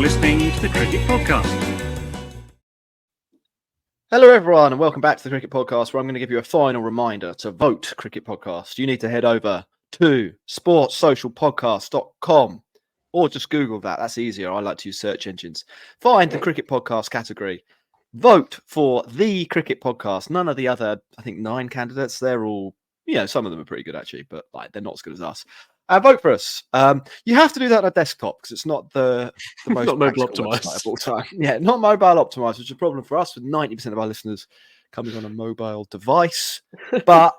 listening to the Cricket Podcast. Hello everyone and welcome back to the Cricket Podcast, where I'm going to give you a final reminder to vote Cricket Podcast. You need to head over to sportssocialpodcast.com or just Google that. That's easier. I like to use search engines. Find the Cricket Podcast category. Vote for the Cricket Podcast. None of the other, I think, 9 candidates. They're all, some of them are pretty good actually, but they're not as good as us. Vote for us. You have to do that on a desktop because it's not the most not mobile optimized of all time. Yeah, not mobile optimized, which is a problem for us with 90% of our listeners coming on a mobile device. But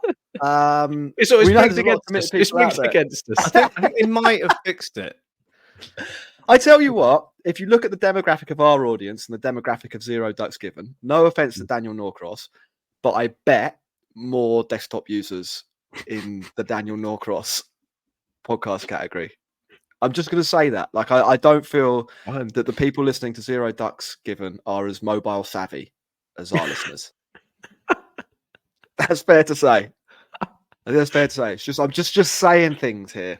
it's always against us. I think they might have fixed it. I tell you what, if you look at the demographic of our audience and the demographic of Zero Ducks Given, no offense to Daniel Norcross, but I bet more desktop users in the Daniel Norcross podcast category. I'm just going to say that. Like, I don't feel that the people listening to Zero Ducks Given are as mobile savvy as our listeners. That's fair to say. I think that's fair to say. It's just I'm just saying things here.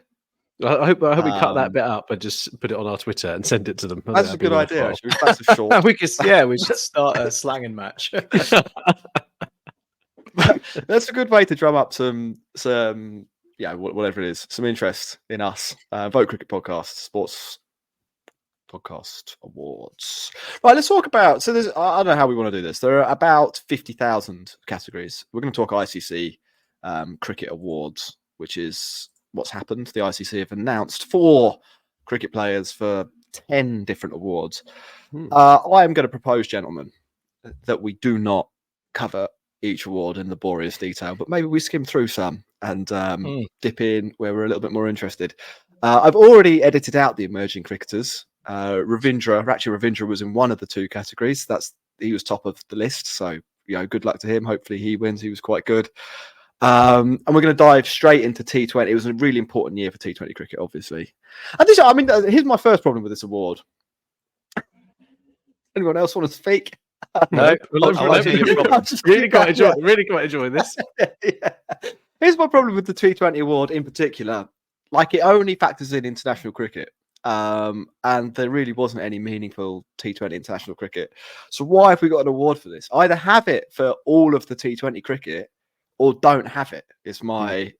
I hope we cut that bit up and just put it on our Twitter and send it to them. That's a good idea. Actually. That's a short. we should start a slanging match. That's a good way to drum up some whatever it is, some interest in us. Vote Cricket Podcast, Sports Podcast Awards. Right, let's talk about. So there's, I don't know how we want to do this. There are about 50,000 categories. We're going to talk ICC Cricket Awards, which is what's happened. The ICC have announced 4 cricket players for 10 different awards. I am going to propose, gentlemen, that we do not cover each award in laborious detail, but maybe we skim through some and dip in where we're a little bit more interested. I've already edited out the emerging cricketers. Ravindra was in one of the 2 categories. He was top of the list, so good luck to him. Hopefully he wins. He was quite good. And we're going to dive straight into T20. It was a really important year for T20 cricket, obviously. And here's my first problem with this award. Anyone else want to speak? No, really quite enjoying this. Yeah. Here's my problem with the T20 award in particular. Like, it only factors in international cricket. And there really wasn't any meaningful T20 international cricket. So why have we got an award for this? Either have it for all of the T20 cricket or don't have it. Is my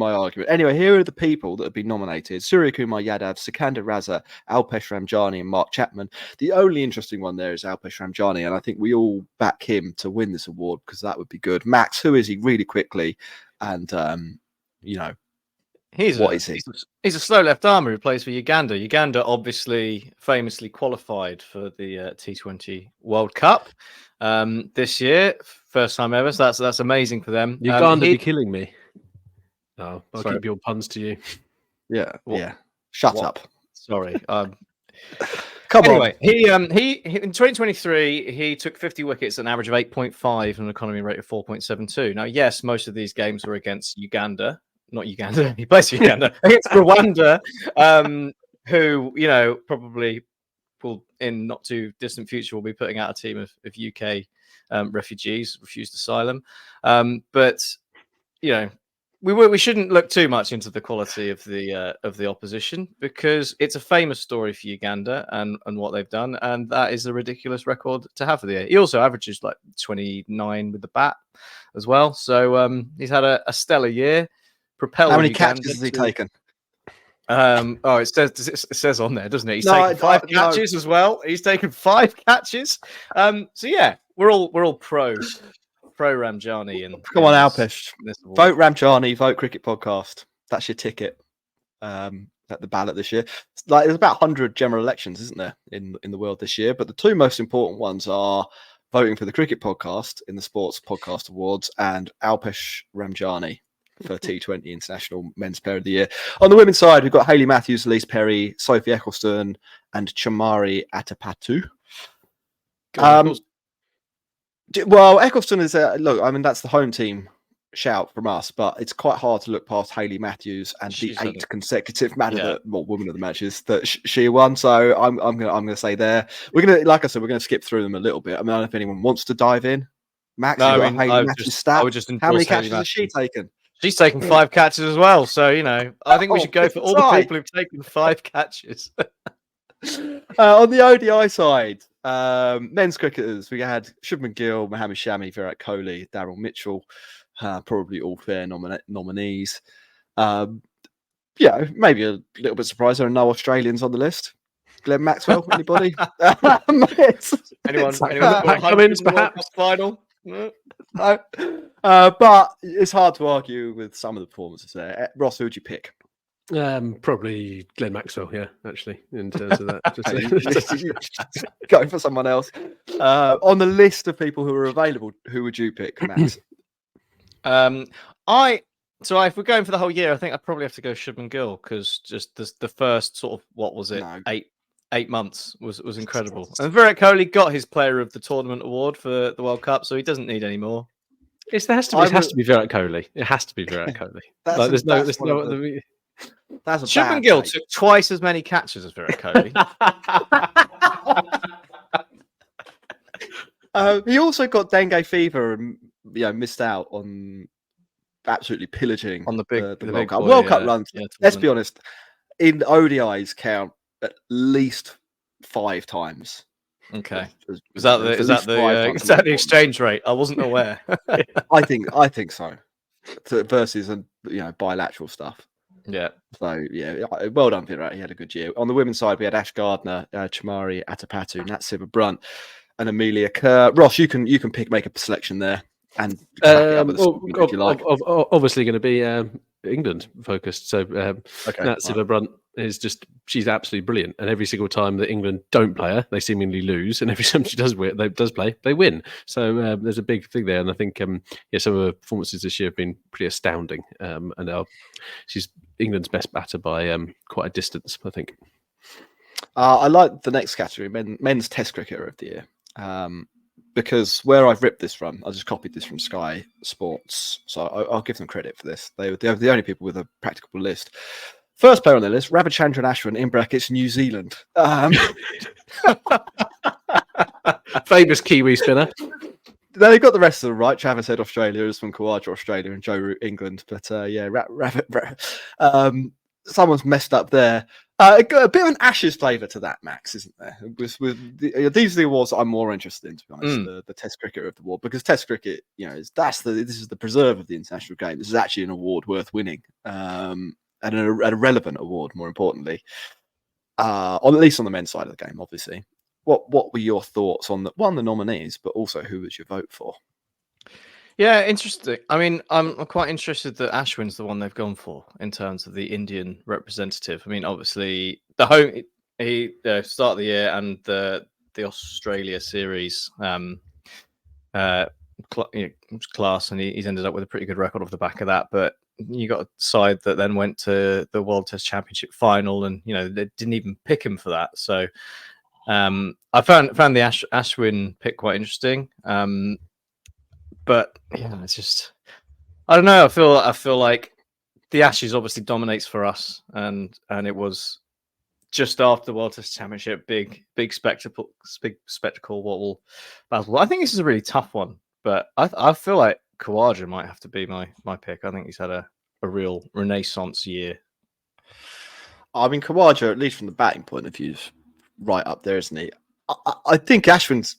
argument. Anyway, here are the people that have been nominated: Suryakumar Yadav, Sikandar Raza, Alpesh Ramjani, and Mark Chapman. The only interesting one there is Alpesh Ramjani, and I think we all back him to win this award because that would be good. Max, who is he really quickly? And he's a slow left armer who plays for Uganda. Uganda obviously famously qualified for the T20 World Cup this year, first time ever. So that's amazing for them. Uganda be killing me. Oh, I'll keep your puns to you. Yeah. Shut up. Sorry. Come anyway, on. He in 2023 he took 50 wickets at an average of 8.5 and an economy rate of 4.72. Now, yes, most of these games were against Uganda. Not Uganda. He plays for Uganda against Rwanda, who probably will in not too distant future will be putting out a team of UK refugees, refused asylum. But we shouldn't look too much into the quality of the opposition because it's a famous story for Uganda and what they've done, and that is a ridiculous record to have for the year. He also averages like 29 with the bat as well, so he's had a stellar year. How many catches has he taken? It says on there, doesn't it? He's taken 5 catches as well. He's taken 5 catches. So yeah, we're all pro Ramjani. And come on, Alpesh, vote Ramjani, vote Cricket Podcast. That's your ticket at the ballot this year. There's about 100 general elections, isn't there, in the world this year? But the 2 most important ones are voting for the Cricket Podcast in the Sports Podcast Awards and Alpesh Ramjani for T20 International Men's Player of the Year. On the women's side, we've got Hayley Matthews, Elise Perry, Sophie Ecclestone, and Chamari Atapatu. Well, Ecclestone is that's the home team shout from us, but it's quite hard to look past Hayley Matthews and the 8 consecutive woman of the matches that she won. So I'm gonna say there. We're gonna skip through them a little bit. I don't know if anyone wants to dive in. Max, Hayley Matthews stat. How many catches has she taken? She's taken 5 catches as well. So I think we should go for all the people who've taken 5 catches. On the ODI side, men's cricketers, we had Shubman Gill, Mohammad Shami, Virat Kohli, Daryl Mitchell, probably all fair nominees. Yeah, maybe a little bit surprised there are no Australians on the list. Glenn Maxwell, anybody? Anyone? Pat Cummins, perhaps? Final? No. No. But it's hard to argue with some of the performances there. Ross, who would you pick? Probably Glenn Maxwell, yeah, actually, in terms of that. Going for someone else. On the list of people who are available, who would you pick, Max? If we're going for the whole year, I think I'd probably have to go Shubman Gill because just the first sort of, what was it, No. 8 months was incredible. And Virat Kohli got his Player of the Tournament award for the World Cup, so he doesn't need any more. It has to be Virat Kohli. It has to be Virat Kohli. That's Shubman Gill took twice as many catches as Virat Kohli. He also got dengue fever and missed out on absolutely pillaging on the big World Cup. boy, World Cup runs. Yeah, let's be honest, in ODIs count at least 5 times. Okay, is that the exchange rate? I wasn't aware. I think so. Versus bilateral stuff. Yeah. So yeah, well done, Virat. He had a good year. On the women's side, we had Ash Gardner, Chamari Atapatu, Nat Siva-Brunt, and Amelia Kerr. Ross, you can make a selection there. And obviously going to be England focused. So Nat Siva-Brunt is she's absolutely brilliant. And every single time that England don't play her, they seemingly lose. And every time she does play, they win. So there's a big thing there. And I think some of her performances this year have been pretty astounding. And she's England's best batter by quite a distance, I think. I like the next category, men's Test cricketer of the year. Because where I've ripped this from, I just copied this from Sky Sports, so I'll give them credit for this. They're the only people with a practicable list. First player on their list, Ravichandran Ashwin, in brackets, New Zealand. Famous Kiwi spinner. They got the rest of them right. Travis Head, Australia, is from Khawaja, Australia, and Joe Root, England. But someone's messed up there. A bit of an Ashes flavour to that, Max, isn't there? These are the awards that I'm more interested in, to be honest. The Test cricketer of the award, because Test cricket, this is the preserve of the international game. This is actually an award worth winning, and a relevant award, more importantly, at least on the men's side of the game. Obviously, what were your thoughts on the nominees, but also who would you vote for? Yeah, interesting. I mean, I'm quite interested that Ashwin's the one they've gone for in terms of the Indian representative. I mean, obviously, the start of the year and the Australia series class, and he's ended up with a pretty good record off the back of that. But you got a side that then went to the World Test Championship final, and they didn't even pick him for that. So I found the Ashwin pick quite interesting. But yeah, it's just, I don't know. I feel like the Ashes obviously dominates for us, and it was just after the World Test Championship, big spectacle. What will battle? I think this is a really tough one, but I feel like Khawaja might have to be my pick. I think he's had a real renaissance year. I mean, Khawaja, at least from the batting point of view, is right up there, isn't he? I think Ashwin's,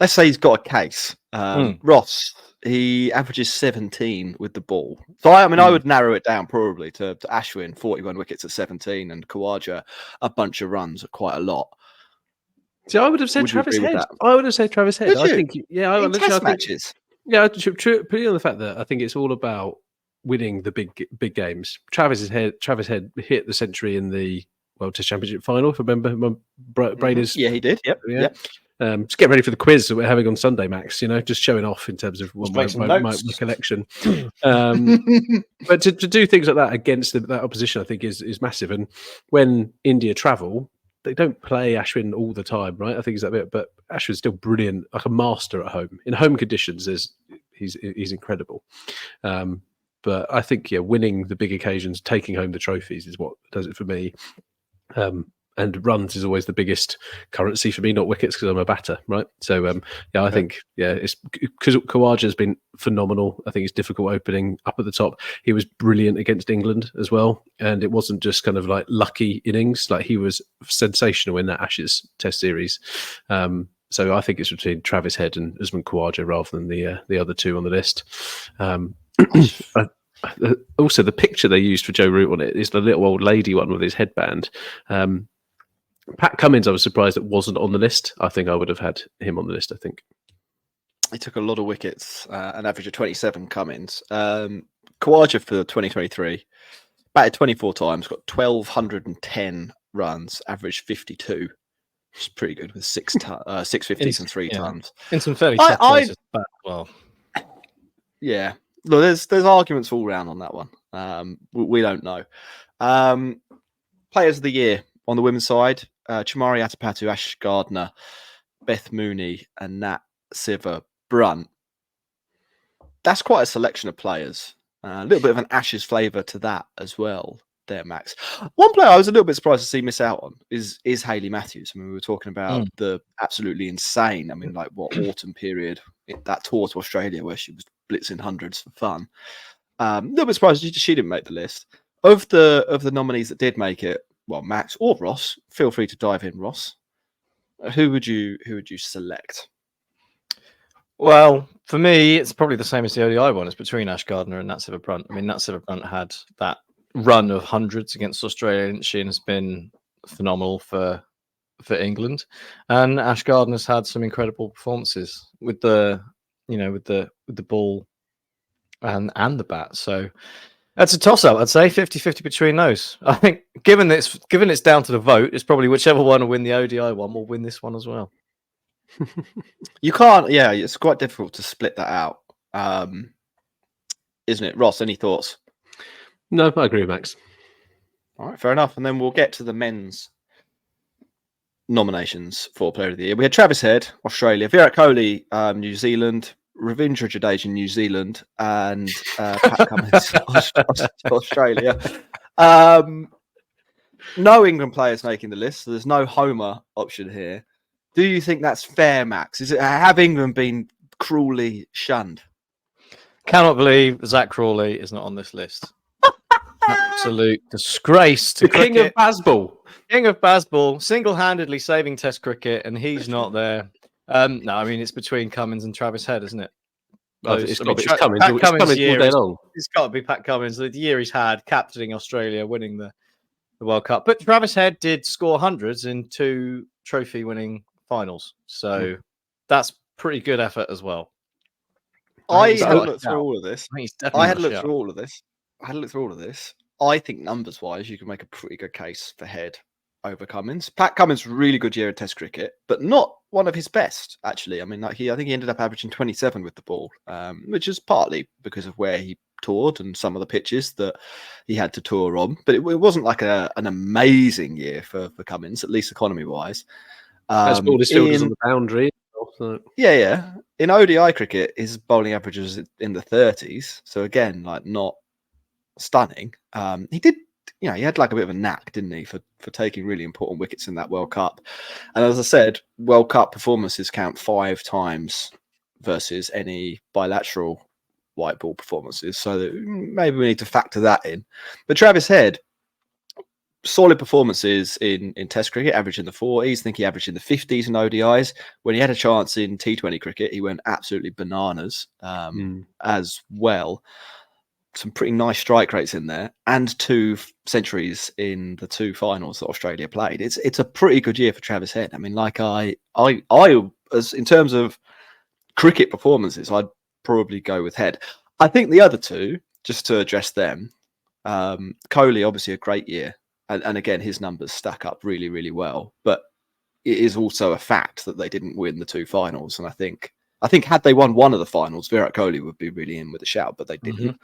let's say he's got a case. Ross, he averages 17 with the ball. So, I would narrow it down probably to Ashwin, 41 wickets at 17, and Khawaja, a bunch of runs at quite a lot. See, I would have said Travis Head. I would have said Travis Head. I think, in Test matches. Yeah, purely on the fact that I think it's all about winning the big games. Travis Head hit the century in the World Test Championship final, if I remember my brain is. Yeah, he did. Yep. Just get ready for the quiz that we're having on Sunday, Max. Just showing off in terms of my recollection. But to do things like that against that opposition, I think is massive. And when India travel, they don't play Ashwin all the time, right? I think it's that bit. But Ashwin's still brilliant, like a master at home. In home conditions, he's incredible. But I think winning the big occasions, taking home the trophies is what does it for me. And runs is always the biggest currency for me, not wickets, because I'm a batter, right? So, I think, it's because Khawaja has been phenomenal. I think it's difficult opening up at the top. He was brilliant against England as well. And it wasn't just kind of like lucky innings. Like, he was sensational in that Ashes Test series. So I think it's between Travis Head and Usman Khawaja rather than the other two on the list. Also, the picture they used for Joe Root on it is the little old lady one with his headband. Pat Cummins, I was surprised it wasn't on the list. I think I would have had him on the list, I think. He took a lot of wickets, an average of 27, Cummins. Khawaja for 2023, batted 24 times, got 1,210 runs, averaged 52. Which is pretty good with 650s and 3 tons. In some fairly tough places as well. Yeah. Look, there's arguments all round on that one. We don't know. Players of the year on the women's side, Chamari Atapatu, Ash Gardner, Beth Mooney, and Nat Siva Brunt. That's quite a selection of players. A little bit of an Ashes flavour to that as well there, Max. One player I was a little bit surprised to see miss out on is Hayley Matthews. I mean, we were talking about the absolutely insane, autumn period, that tour to Australia where she was blitzing hundreds for fun. A little bit surprised she didn't make the list. Of the nominees that did make it, well, Max or Ross, feel free to dive in, Ross. Who would you select? Well, for me, it's probably the same as the ODI one. It's between Ash Gardner and Nat Siva Brunt. I mean, Nat Siva Brunt had that run of hundreds against Australia, and she has been phenomenal for England. And Ash Gardner's had some incredible performances with the ball and the bat. So that's a toss-up, I'd say, 50-50 between those. I think given it's down to the vote, it's probably whichever one will win the ODI one will win this one as well. You can't, it's quite difficult to split that out, isn't it? Ross, any thoughts? No, I agree with Max. All right, fair enough. And then we'll get to the men's nominations for Player of the Year. We had Travis Head, Australia, Virat Kohli, New Zealand, Ravindra Jadeja, New Zealand, and Pat Cummins, Australia. No England players making the list, so there's no Homer option here. Do you think that's fair, Max? Have England been cruelly shunned? Cannot believe Zach Crawley is not on this list. Absolute disgrace to cricket. King of Bazball. King of Bazball, single-handedly saving Test cricket, and he's not there. No, I mean, it's between Cummins and Travis Head, isn't it? It's Cummins all day long. It's got to be Pat Cummins. The year he's had, captaining Australia, winning the World Cup. But Travis Head did score hundreds in 2 trophy-winning finals. So that's pretty good effort as well. I had looked through all of this. I had looked through all of this. I think numbers-wise, you can make a pretty good case for Head over Cummins. Pat Cummins, really good year in Test cricket, but not one of his best, actually. I mean, I think he ended up averaging 27 with the ball, which is partly because of where he toured and some of the pitches that he had to tour on. But it wasn't like an amazing year for Cummins, at least economy-wise. As all his fielders on the boundary. So. Yeah. In ODI cricket, his bowling average was in the 30s. So again, like not stunning. He did, he had like a bit of a knack, didn't he, for taking really important wickets in that World Cup. And as I said, World Cup performances count 5 times versus any bilateral white ball performances. So maybe we need to factor that in. But Travis Head, solid performances in Test cricket, average in the 40s. I think he averaged in the 50s in ODIs. When he had a chance in T20 cricket, he went absolutely bananas as well. Some pretty nice strike rates in there, and 2 centuries in the 2 finals that Australia played. It's a pretty good year for Travis Head. I mean, like I as in terms of cricket performances, I'd probably go with Head. I think the other 2, just to address them, Kohli, obviously a great year. And again, his numbers stack up really, really well. But it is also a fact that they didn't win the 2 finals. And I think had they won one of the finals, Virat Kohli would be really in with a shout, but they didn't.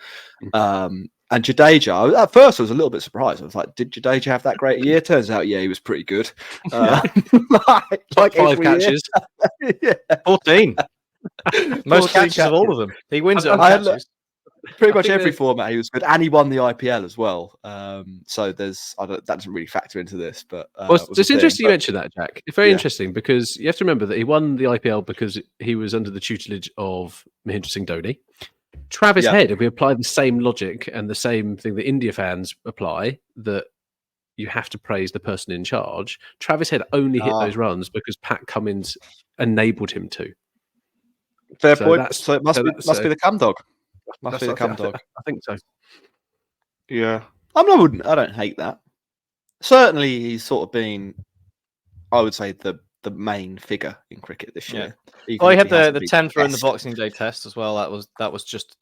And Jadeja, at first I was a little bit surprised. I was like, did Jadeja have that great year? Turns out, he was pretty good. Like 5 catches. 14. Most catches of all of them. He wins it on catches. pretty I much think every that- format he was good, and he won the IPL as well. So that doesn't really factor into this, but Well, was a it's thing. interesting you But mentioned that, Jack. It's very yeah. interesting because you have to remember that he won the IPL because he was under the tutelage of Mahendra Singh Dhoni. Travis Yeah. Head, if we apply the same logic and the same thing that India fans apply, that you have to praise the person in charge, Travis Head only hit those runs because Pat Cummins enabled him to. Fair So point. that's- So it must so be that's- must be the cam dog. Must That's- be the I cam thi- dog. I think so. Yeah, I don't hate that. Certainly, he's sort of been, I would say, the main figure in cricket this year. Even Well, he if had hasn't the been tenth in the best. Boxing Day test as well. That was just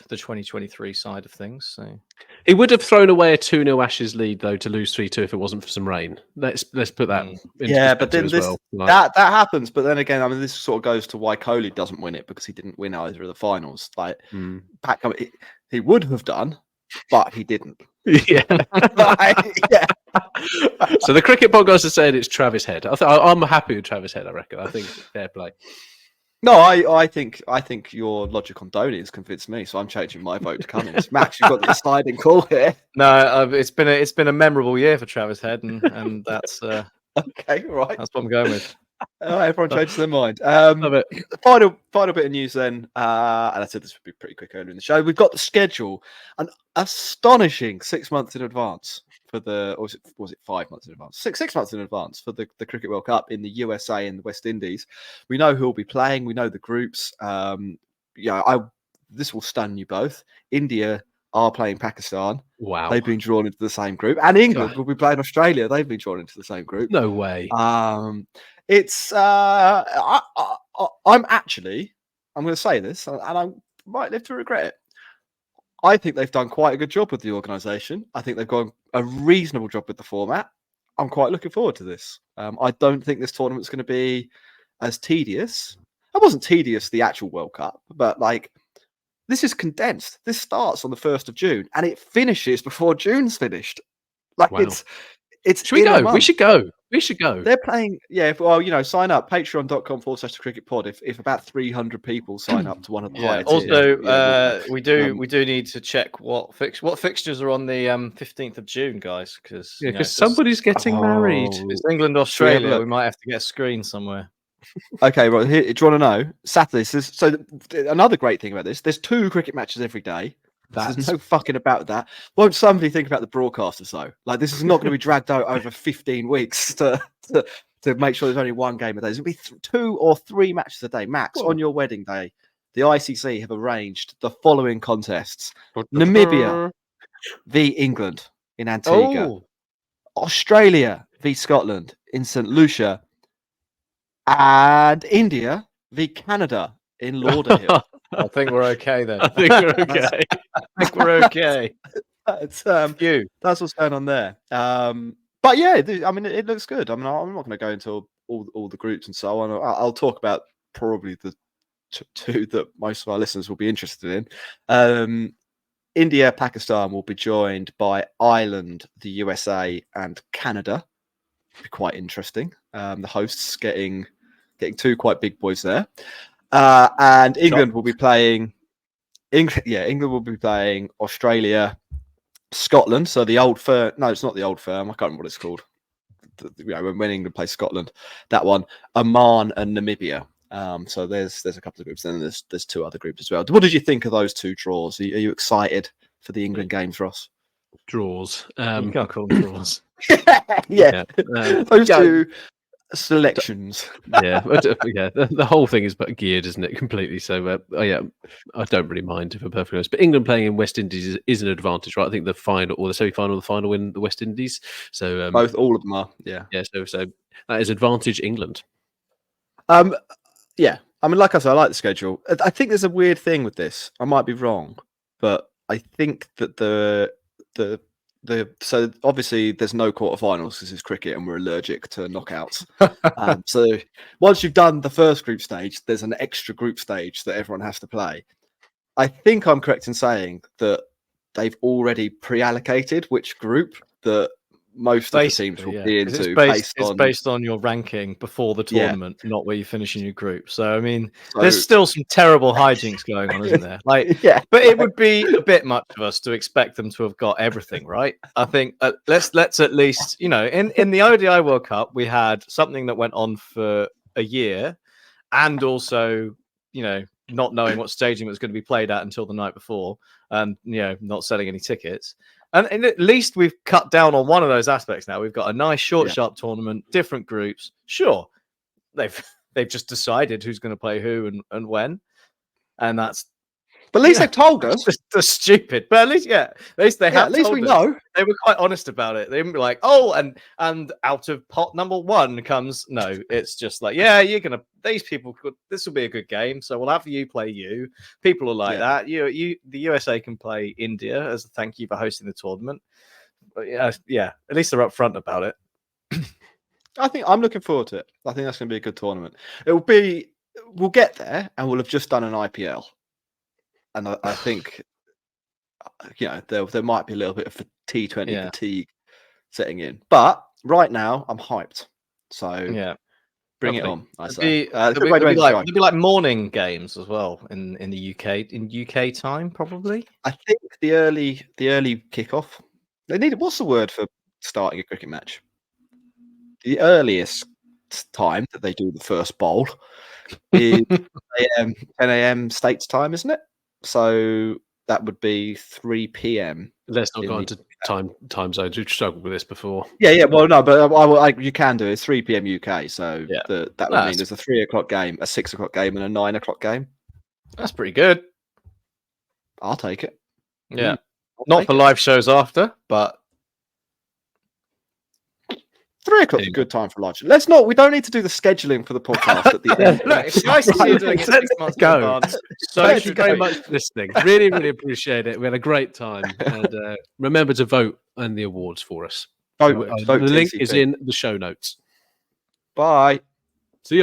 the 2023 side of things. So He would have thrown away a 2-0 Ashes lead though to lose 3-2 if it wasn't for some rain. Let's put that into Yeah, but perspective then as this well. Like, that happens. But then again, I mean, this sort of goes to why Kohli doesn't win it, because he didn't win either of the finals. Like Pat Cummins, he would have done, but he didn't. yeah. Yeah. So the cricket podcast is saying it's Travis Head. I'm happy with Travis Head. I reckon. I think fair play. No, I think your logic on Dhoni has convinced me, so I'm changing my vote to Cummins. Max, you've got the deciding call here. no, it's been a memorable year for Travis Head, and that's Okay, right. that's what I'm going with. Everyone changes their mind. Love it. Final bit of news then, and I said this would be pretty quick earlier in the show. We've got the schedule, an astonishing 6 months in advance for the, or was it 5 months in advance? Six months in advance for the Cricket World Cup in the USA and the West Indies. We know who will be playing. We know the groups. This will stun you both. India are playing Pakistan. Wow. They've been drawn into the same group, and England will be playing Australia. They've been drawn into the same group. No way. It's I'm going to say this, and I might live to regret it. I think they've done quite a good job with the organisation. I think they've done a reasonable job with the format. I'm quite looking forward to this. I don't think this tournament's going to be as tedious. It wasn't tedious, the actual World Cup, but like, this is condensed. This starts on the 1st of June and it finishes before June's finished. Like, Wow. it's Should we in a go? month. We should go. We should go. They're playing, well, sign up, patreon.com/cricket if about 300 people sign up to one of the higher tiers. Also, we do need to check what fixtures are on the 15th of June, guys, because somebody's getting married. It's England, Australia. look? We might have to get a screen somewhere. Okay, right. Here, do you want to know? Saturday. So another great thing about this, there's 2 cricket matches every day. There's no fucking about that. Won't somebody think about the broadcasters though? Like, this is not going to be dragged out over 15 weeks to make sure there's only one game a day. There's going to be 2 or 3 matches a day max. On your wedding day, the ICC have arranged the following contests: Namibia v England in Antigua, Australia v Scotland in St Lucia, and India v Canada in Lauderhill. I think we're okay then. I think we're okay. I think we're okay. That's what's going on there. But yeah, I mean, it looks good. I mean, I'm not going to go into all the groups and so on. I'll talk about probably the 2 that most of our listeners will be interested in. India, Pakistan will be joined by Ireland, the USA, and Canada. Be quite interesting. The hosts getting 2 quite big boys there. And England will be playing. England will be playing Australia, Scotland. So the old firm. No, it's not the old firm. I can't remember what it's called. When England plays Scotland, that one. Oman and Namibia. So there's a couple of groups. Then there's 2 other groups as well. What did you think of those 2 draws? Are you excited for the England games, Ross? Draws. You can't call them draws. Yeah. Those 2 selections. The whole thing is but geared, isn't it, completely? So I don't really mind, if I'm perfectly honest. But England playing in West Indies is an advantage, right? I think the final or the semi-final, the final in the West Indies. So all of them are. Yeah. So that is advantage England. Yeah. I mean, like I said, I like the schedule. I think there's a weird thing with this. I might be wrong, but I think that so obviously there's no quarterfinals. This is cricket, and we're allergic to knockouts. So once you've done the first group stage, there's an extra group stage that everyone has to play. I think I'm correct in saying that they've already pre-allocated which group that most of the teams will be into it's based on your ranking before the tournament, not where you finish in your group. So I mean, there's still some terrible hijinks going on, isn't there? Like, but it would be a bit much of us to expect them to have got everything right. I think let's at least, you know, in the ODI World Cup we had something that went on for a year, and also, you know, not knowing what staging was going to be played at until the night before, and you know, not selling any tickets. And at least we've cut down on one of those aspects now. We've got a nice short, sharp tournament, different groups. Sure, they've just decided who's going to play who and when, and that's. But at least they've told us. That's stupid. But at least, at least they have. At least told we us. know. They were quite honest about it. They didn't be like, oh, and out of pot number one comes. No, it's just like, you're gonna. These people could. This will be a good game. So we'll have you play you. People are like that. The USA can play India as a thank you for hosting the tournament. But yeah. At least they're upfront about it. I think I'm looking forward to it. I think that's going to be a good tournament. It will be. We'll get there, and we'll have just done an IPL. And I think, you know, there might be a little bit of T20 fatigue setting in. But right now, I'm hyped. So bring it on, I say. There'll be like morning games as well in the UK, in UK time, probably. I think the early kickoff. They need. What's the word for starting a cricket match? The earliest time that they do the first bowl is 10 a.m. States time, isn't it? So that would be 3 p.m. Let's not go into time zones. We've struggled with this before. Yeah. Well, no, but you can do it. It's 3 p.m. UK. So that would mean there's a 3 o'clock game, a 6 o'clock game, and a 9 o'clock game. That's pretty good. I'll take it. Yeah. Not for live shows after, but 3 o'clock is a good time for live show. Let's not. We don't need to do the scheduling for the podcast at the end. Look, it's nice to see you doing it 6 months in advance. So thank you very much for listening. Really, really appreciate it. We had a great time. And remember to vote in the awards for us. Vote the link TCP. is in the show notes. Bye.